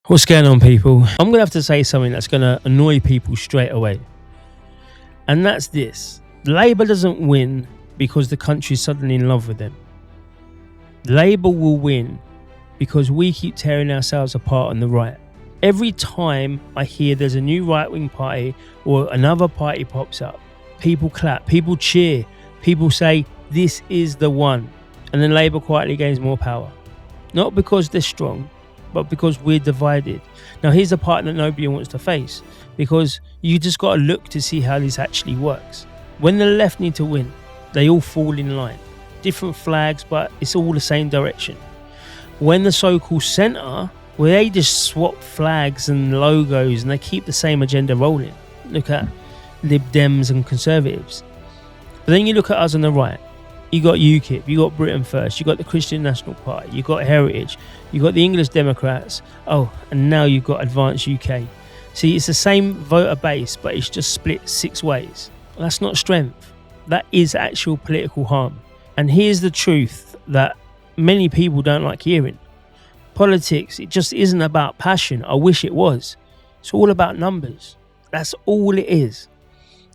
What's going on, people? I'm going to have to say something that's going to annoy people straight away. And that's this. Labour doesn't win because the country's suddenly in love with them. Labour will win because we keep tearing ourselves apart on the right. Every time I hear there's a new right-wing party or another party pops up, people clap, people cheer, people say, this is the one. And then Labour quietly gains more power. Not because they're strong, but because we're divided. Now, here's the part that nobody wants to face, because you just got to look to see how this actually works. When the left need to win, they all fall in line. Different flags, but it's all the same direction. When the so-called centre, where they just swap flags and logos and they keep the same agenda rolling. Look at Lib Dems and Conservatives. But then you look at us on the right. You got UKIP, you got Britain First, you got the Christian National Party, you got Heritage, you got the English Democrats, and now you've got Advanced UK. See, it's the same voter base, but it's just split 6 ways. That's not strength. That is actual political harm. And here's the truth that many people don't like hearing. Politics, it just isn't about passion. I wish it was. It's all about numbers. That's all it is.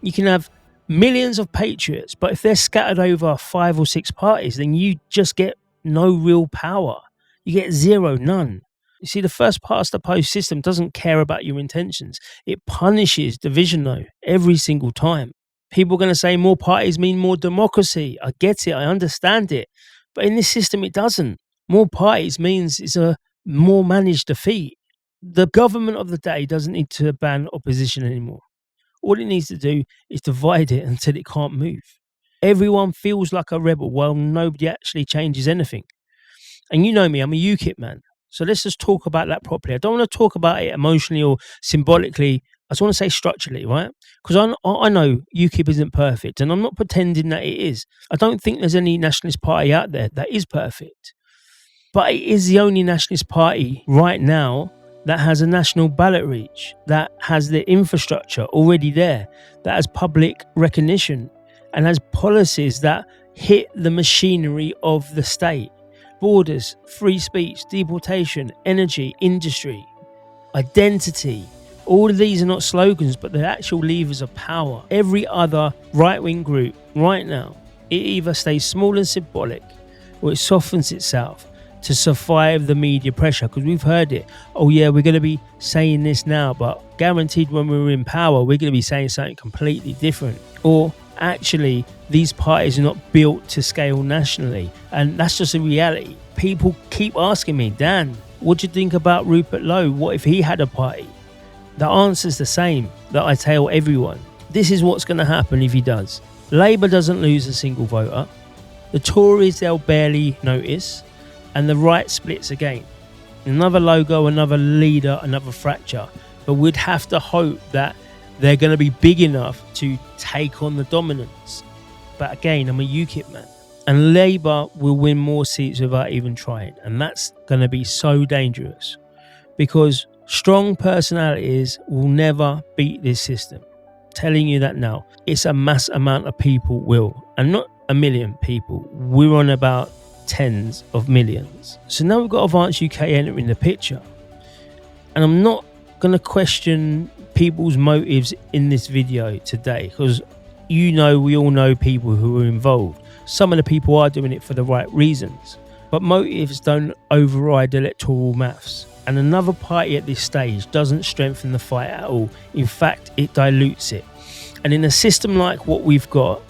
You can have millions of patriots, but if they're scattered over 5 or 6 parties, then you just get no real power. You get zero, none. You see, the first past the post system doesn't care about your intentions. It punishes division, though, every single time. People are going to say more parties mean more democracy. I get it, I understand it. But in this system, it doesn't. More parties means it's a more managed defeat. The government of the day doesn't need to ban opposition anymore. All it needs to do is divide it until it can't move. Everyone feels like a rebel while nobody actually changes anything. And you know me, I'm a UKIP man. So let's just talk about that properly. I don't want to talk about it emotionally or symbolically. I just want to say structurally, right? Because I know UKIP isn't perfect, and I'm not pretending that it is. I don't think there's any nationalist party out there that is perfect. But it is the only nationalist party right now that has a national ballot reach, that has the infrastructure already there, that has public recognition, and has policies that hit the machinery of the state. Borders, free speech, deportation, energy, industry, identity. All of these are not slogans, but they're actual levers of power. Every other right-wing group right now, it either stays small and symbolic, or it softens itself to survive the media pressure, because we've heard it. Oh yeah, we're going to be saying this now, but guaranteed when we're in power, we're going to be saying something completely different. Or actually, these parties are not built to scale nationally. And that's just a reality. People keep asking me, Dan, what do you think about Rupert Lowe? What if he had a party? The answer's the same that I tell everyone. This is what's going to happen if he does. Labour doesn't lose a single voter. The Tories, they'll barely notice. And the right splits again. Another logo, another leader, another fracture. But we'd have to hope that they're going to be big enough to take on the dominance. But again, I'm a UKIP man. And Labour will win more seats without even trying. And that's going to be so dangerous. Because strong personalities will never beat this system. I'm telling you that now. It's a mass amount of people will. And not a million people. We're on about tens of millions. So now we've got Advanced UK entering the picture. And I'm not going to question people's motives in this video today, because we all know people who are involved. Some of the people are doing it for the right reasons, but motives don't override electoral maths. And another party at this stage doesn't strengthen the fight at all. In fact, it dilutes it. And in a system like what we've got,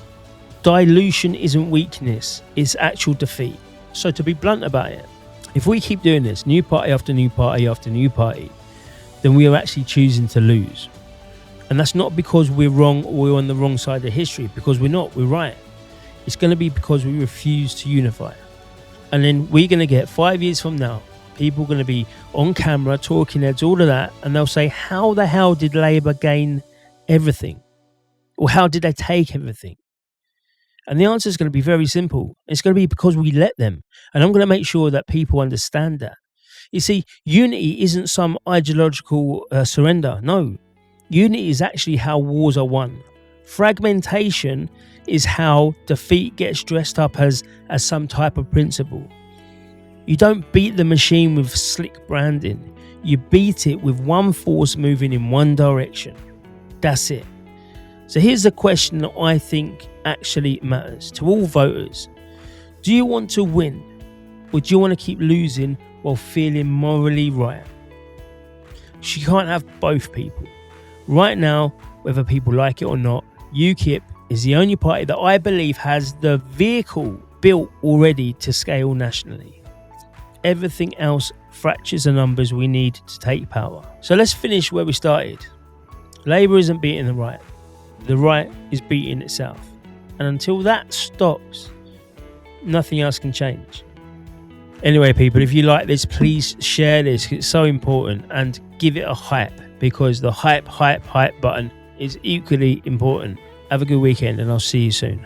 dilution isn't weakness, it's actual defeat. So to be blunt about it, if we keep doing this, new party after new party after new party, then we are actually choosing to lose. And that's not because we're wrong or we're on the wrong side of history, because we're not, we're right. It's going to be because we refuse to unify. And then we're going to get 5 years from now, people are going to be on camera, talking heads, all of that, and they'll say, how the hell did Labour gain everything? Or how did they take everything? And the answer is going to be very simple. It's going to be because we let them. And I'm going to make sure that people understand that. You see, unity isn't some ideological surrender. No. Unity is actually how wars are won. Fragmentation is how defeat gets dressed up as some type of principle. You don't beat the machine with slick branding. You beat it with one force moving in one direction. That's it. So here's the question that I think actually matters to all voters. Do you want to win, or do you want to keep losing while feeling morally right? You can't have both people. Right now, whether people like it or not, UKIP is the only party that I believe has the vehicle built already to scale nationally. Everything else fractures the numbers we need to take power. So let's finish where we started. Labour isn't beating the right. The right is beating itself. And until that stops, nothing else can change. Anyway, people, if you like this, please share this. It's so important, and give it a hype, because the hype button is equally important. Have a good weekend, and I'll see you soon.